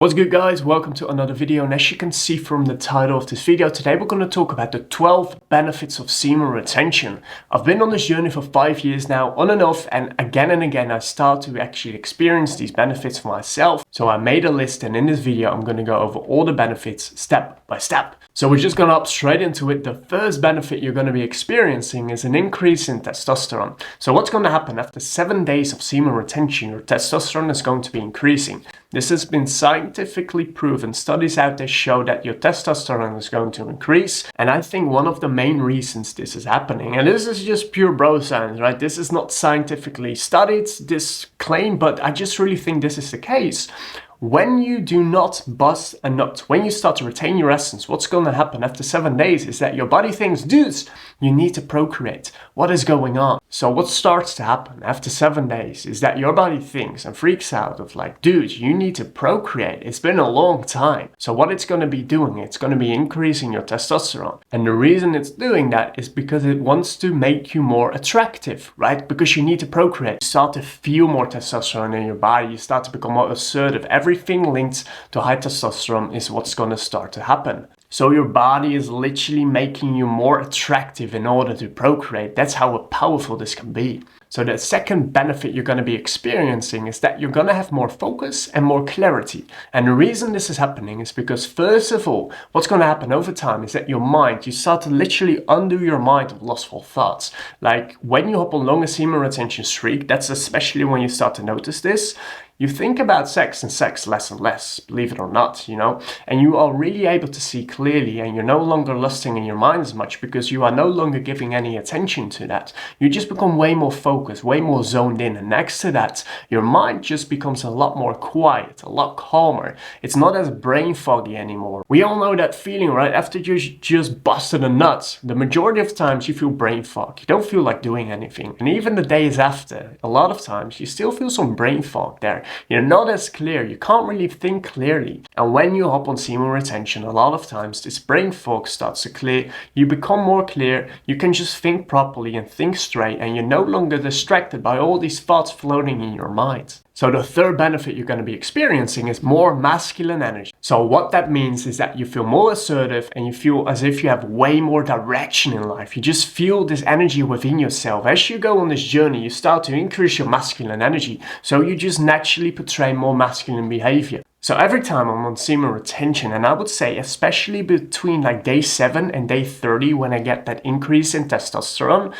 What's good, guys? Welcome to another video, and as you can see from the title of this video, today we're going to talk about the 12 benefits of semen retention. I've been on this journey for 5 years now, on and off, and again I start to actually experience these benefits for myself. So I made a list, and in this video I'm going to go over all the benefits step by step. So we're just going to hop straight into it. The first benefit you're going to be experiencing is an increase in testosterone. So what's going to happen after 7 days of semen retention? Your testosterone is going to be increasing. This has been scientifically proven. Studies out there show that your testosterone is going to increase. And I think one of the main reasons this is happening, and this is just pure bro science, right? This is not scientifically studied, this claim, but I just really think this is the case. When you do not bust a nut, when you start to retain your essence, what's going to happen after 7 days is that your body thinks, dudes, you need to procreate. What is going on? So what starts to happen after 7 days is that your body thinks and freaks out of like, dude, you need to procreate. It's been a long time. So what it's going to be doing, it's going to be increasing your testosterone. And the reason it's doing that is because it wants to make you more attractive, right? Because you need to procreate. You start to feel more testosterone in your body. You start to become more assertive. Everything linked to high testosterone is what's going to start to happen. So your body is literally making you more attractive in order to procreate. That's how powerful this can be. So the second benefit you're going to be experiencing is that you're going to have more focus and more clarity. And the reason this is happening is because, first of all, what's going to happen over time is that your mind, you start to literally undo your mind of lustful thoughts. Like when you hop on longer semen retention streak, that's especially when you start to notice this. You think about sex and sex less and less, believe it or not, and you are really able to see clearly, and you're no longer lusting in your mind as much because you are no longer giving any attention to that. You just become way more focused, way more zoned in, and next to that, your mind just becomes a lot more quiet, a lot calmer. It's not as brain foggy anymore. We all know that feeling, right? After you just busted a nut, the majority of times you feel brain fog. You don't feel like doing anything. And even the days after, a lot of times you still feel some brain fog there. You're not as clear, you can't really think clearly. And when you hop on semen retention, a lot of times this brain fog starts to clear, you become more clear, you can just think properly and think straight, and you're no longer distracted by all these thoughts floating in your mind. So the third benefit you're going to be experiencing is more masculine energy. So what that means is that you feel more assertive and you feel as if you have way more direction in life. You just feel this energy within yourself. As you go on this journey, you start to increase your masculine energy. So you just naturally portray more masculine behavior. So every time I'm on semen retention, and I would say especially between like day 7 and day 30 when I get that increase in testosterone,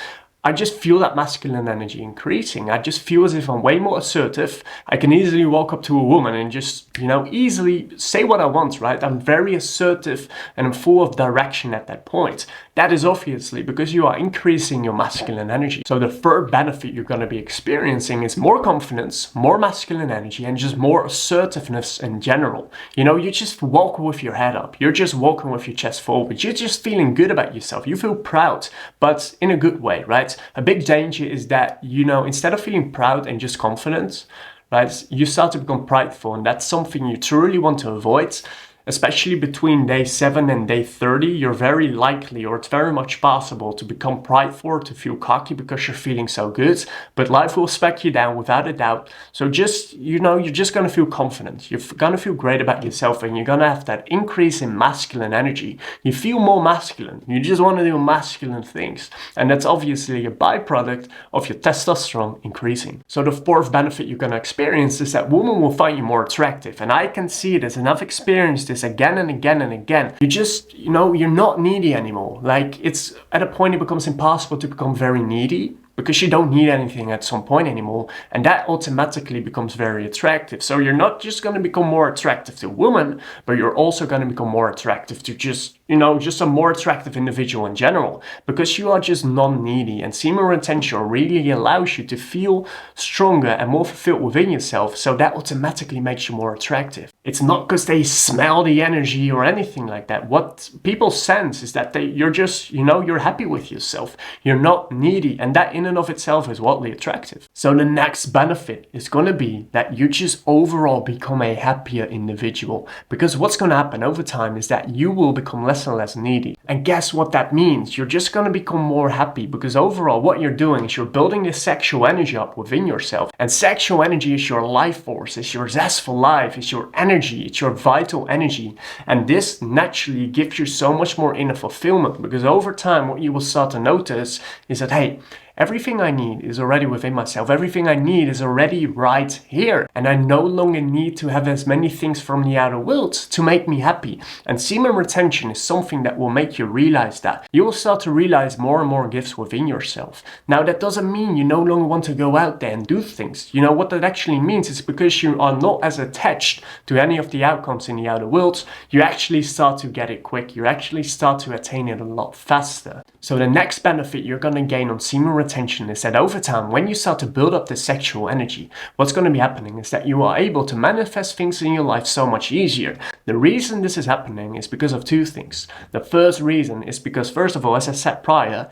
I just feel that masculine energy increasing. I just feel as if I'm way more assertive. I can easily walk up to a woman and just, easily say what I want, right? I'm very assertive and I'm full of direction at that point. That is obviously because you are increasing your masculine energy. So the third benefit you're going to be experiencing is more confidence, more masculine energy, and just more assertiveness in general. You just walk with your head up. You're just walking with your chest forward. You're just feeling good about yourself. You feel proud, but in a good way, right? A big danger is that, instead of feeling proud and just confident, right, you start to become prideful, and that's something you truly want to avoid. Especially between day 7 and day 30, you're very likely, or it's very much possible, to become prideful or to feel cocky because you're feeling so good. But life will spec you down without a doubt. So just, you're just going to feel confident. You're going to feel great about yourself, and you're going to have that increase in masculine energy. You feel more masculine. You just want to do masculine things. And that's obviously a byproduct of your testosterone increasing. So the fourth benefit you're going to experience is that women will find you more attractive. And I can see this, and I've experienced this again and again and again. You just, you're not needy anymore. Like, it's at a point it becomes impossible to become very needy because you don't need anything at some point anymore, and that automatically becomes very attractive. So you're not just going to become more attractive to women, but you're also going to become more attractive to just a more attractive individual in general, because you are just non-needy, and semen retention really allows you to feel stronger and more fulfilled within yourself, so that automatically makes you more attractive. It's not because they smell the energy or anything like that. What people sense is that you're just, you're happy with yourself. You're not needy, and that in and of itself is wildly attractive. So the next benefit is going to be that you just overall become a happier individual, because what's going to happen over time is that you will become less less and less needy. And guess what that means? You're just going to become more happy, because overall what you're doing is you're building this sexual energy up within yourself. And sexual energy is your life force, it's your zestful life, it's your energy, it's your vital energy. And this naturally gives you so much more inner fulfillment, because over time what you will start to notice is that, hey, everything I need is already within myself. Everything I need is already right here. And I no longer need to have as many things from the outer world to make me happy. And semen retention is something that will make you realize that. You will start to realize more and more gifts within yourself. Now, that doesn't mean you no longer want to go out there and do things. You know, what that actually means is because you are not as attached to any of the outcomes in the outer world, you actually start to get it quick. You actually start to attain it a lot faster. So the next benefit you're going to gain on semen retention is that over time, when you start to build up the sexual energy, what's going to be happening is that you are able to manifest things in your life so much easier. The reason this is happening is because of two things. The first reason is because, first of all, as I said prior,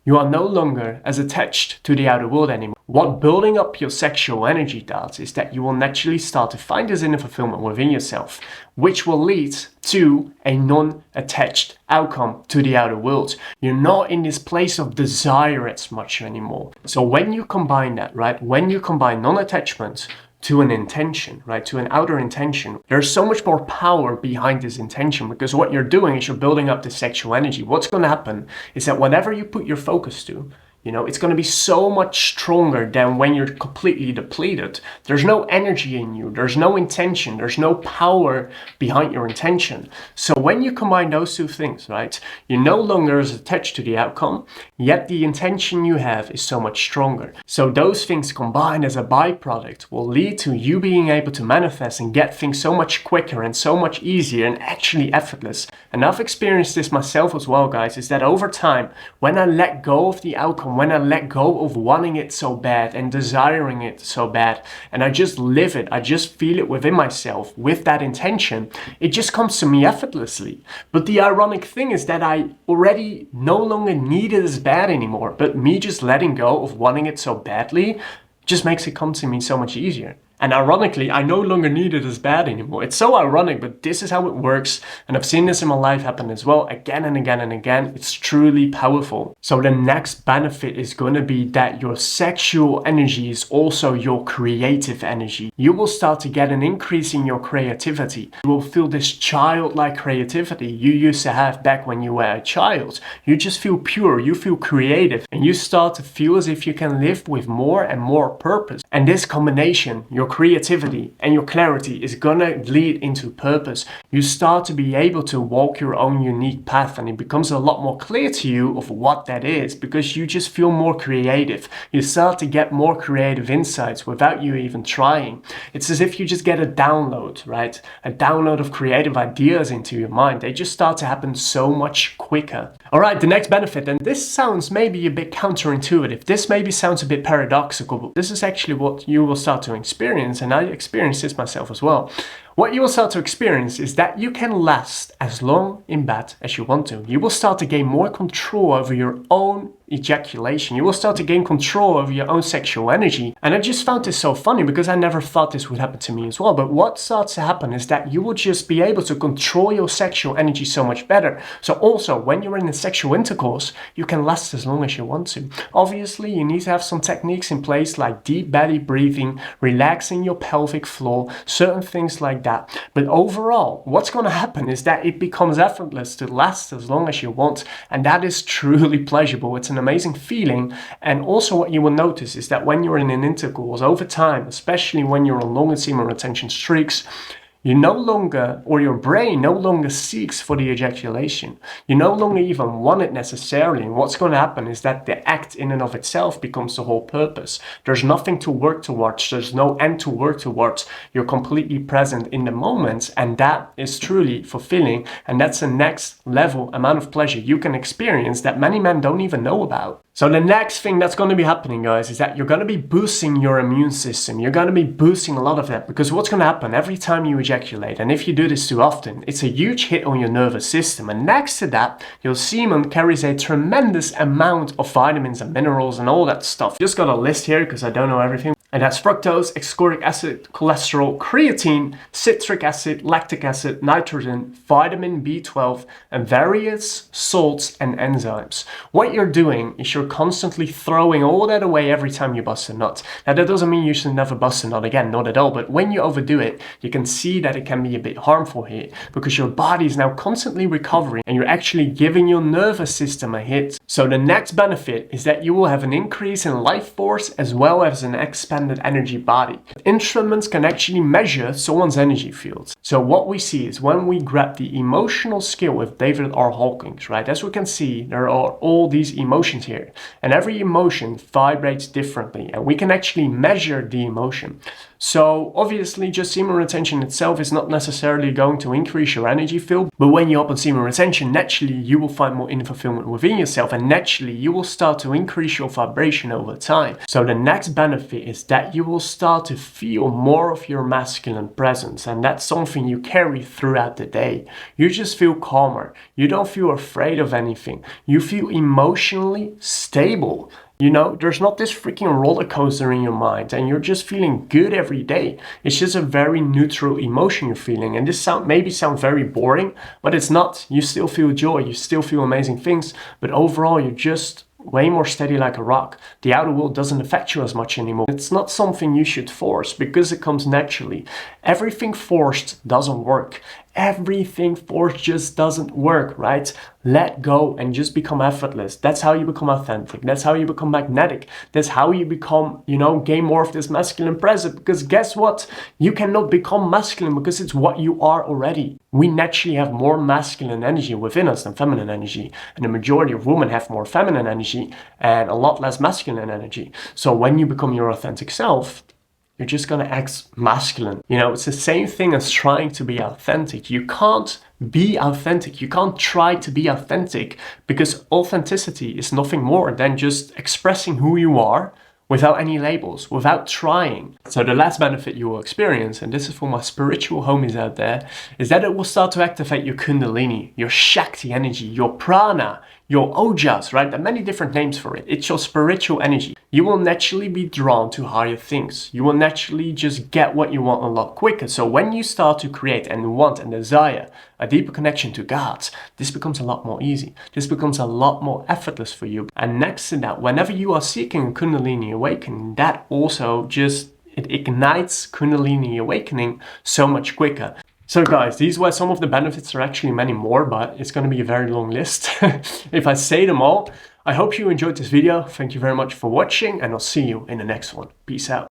you are no longer as attached to the outer world anymore. What building up your sexual energy does is that you will naturally start to find this inner fulfillment within yourself, which will lead to a non-attached outcome to the outer world. You're not in this place of desire as much anymore. So when you combine that, right, when you combine non-attachment to an intention, right, to an outer intention, there's so much more power behind this intention, because what you're doing is you're building up the sexual energy. What's going to happen is that whatever you put your focus to, you know, it's going to be so much stronger than when you're completely depleted. There's no energy in you. There's no intention. There's no power behind your intention. So when you combine those two things, right, you're no longer as attached to the outcome, yet the intention you have is so much stronger. So those things combined as a byproduct will lead to you being able to manifest and get things so much quicker and so much easier and actually effortless. And I've experienced this myself as well, guys, is that over time, when I let go of the outcome, when I let go of wanting it so bad and desiring it so bad, and I just live it, I just feel it within myself with that intention, it just comes to me effortlessly. But the ironic thing is that I already no longer need it as bad anymore, but me just letting go of wanting it so badly just makes it come to me so much easier. And ironically, I no longer need it as bad anymore. It's so ironic, but this is how it works. And I've seen this in my life happen as well, again and again and again. It's truly powerful. So the next benefit is going to be that your sexual energy is also your creative energy. You will start to get an increase in your creativity. You will feel this childlike creativity you used to have back when you were a child. You just feel pure, you feel creative, and you start to feel as if you can live with more and more purpose. And this combination, your creativity and your clarity, is gonna lead into purpose. You start to be able to walk your own unique path, and it becomes a lot more clear to you of what that is, because you just feel more creative. You start to get more creative insights without you even trying. It's as if you just get a download, right? A download of creative ideas into your mind. They just start to happen so much quicker. All right, the next benefit, and this sounds maybe a bit counterintuitive. This maybe sounds a bit paradoxical, but this is actually what you will start to experience. And I experienced this myself as well. What you will start to experience is that you can last as long in bed as you want to. You will start to gain more control over your own ejaculation. You will start to gain control over your own sexual energy. And I just found this so funny, because I never thought this would happen to me as well. But what starts to happen is that you will just be able to control your sexual energy so much better. So also, when you're in a sexual intercourse, you can last as long as you want to. Obviously, you need to have some techniques in place, like deep belly breathing, relaxing your pelvic floor, certain things like that. But overall, what's going to happen is that it becomes effortless to last as long as you want. And that is truly pleasurable. It's an amazing feeling. And also what you will notice is that when you're in an intercourse over time, especially when you're on longer semen retention streaks, you no longer, or your brain no longer seeks for the ejaculation. You no longer even want it necessarily. And what's going to happen is that the act in and of itself becomes the whole purpose. There's nothing to work towards. There's no end to work towards. You're completely present in the moment, and that is truly fulfilling. And that's the next level amount of pleasure you can experience that many men don't even know about. So the next thing that's going to be happening, guys, is that you're going to be boosting your immune system. You're going to be boosting a lot of that, because what's going to happen every time you ejaculate, and if you do this too often, it's a huge hit on your nervous system. And next to that, your semen carries a tremendous amount of vitamins and minerals and all that stuff. Just got a list here because I don't know everything. And that's fructose, ascorbic acid, cholesterol, creatine, citric acid, lactic acid, nitrogen, vitamin B12, and various salts and enzymes. What you're doing is you're constantly throwing all that away every time you bust a nut. Now that doesn't mean you should never bust a nut again, not at all, but when you overdo it, you can see that it can be a bit harmful here because your body is now constantly recovering and you're actually giving your nervous system a hit. So the next benefit is that you will have an increase in life force as well as an expanded energy body. Instruments can actually measure someone's energy fields. So what we see is when we grab the emotional skill with David R. Hawkins, right? As we can see, there are all these emotions here, and every emotion vibrates differently, and we can actually measure the emotion. So obviously just semen retention itself is not necessarily going to increase your energy field, but when you open semen retention, naturally you will find more inner fulfillment within yourself, and naturally you will start to increase your vibration over time. So the next benefit is that you will start to feel more of your masculine presence, and that's something you carry throughout the day. You just feel calmer. You don't feel afraid of anything. You feel emotionally stable. You know, there's not this freaking roller coaster in your mind and you're just feeling good every day. It's just a very neutral emotion you're feeling. And this maybe sounds very boring, but it's not. You still feel joy, you still feel amazing things, but overall you're just way more steady like a rock. The outer world doesn't affect you as much anymore. It's not something you should force because it comes naturally. Everything forced doesn't work. Everything forced just doesn't work, right? Let go and just become effortless. That's how you become authentic. That's how you become magnetic. That's how you become, gain more of this masculine presence. Because guess what? You cannot become masculine because it's what you are already. We naturally have more masculine energy within us than feminine energy. And the majority of women have more feminine energy and a lot less masculine energy. So when you become your authentic self, you're just gonna act masculine. It's the same thing as trying to be authentic. You can't be authentic. You can't try to be authentic because authenticity is nothing more than just expressing who you are without any labels, without trying. So the last benefit you will experience, and this is for my spiritual homies out there, is that it will start to activate your kundalini, your Shakti energy, your prana, your ojas, right? There are many different names for it. It's your spiritual energy. You will naturally be drawn to higher things. You will naturally just get what you want a lot quicker. So when you start to create and want and desire a deeper connection to God, this becomes a lot more easy. This becomes a lot more effortless for you. And next to that, whenever you are seeking a Kundalini awakening, that also it ignites Kundalini awakening so much quicker. So guys, these were some of the benefits. There are actually many more, but it's going to be a very long list if I say them all. I hope you enjoyed this video. Thank you very much for watching, and I'll see you in the next one. Peace out.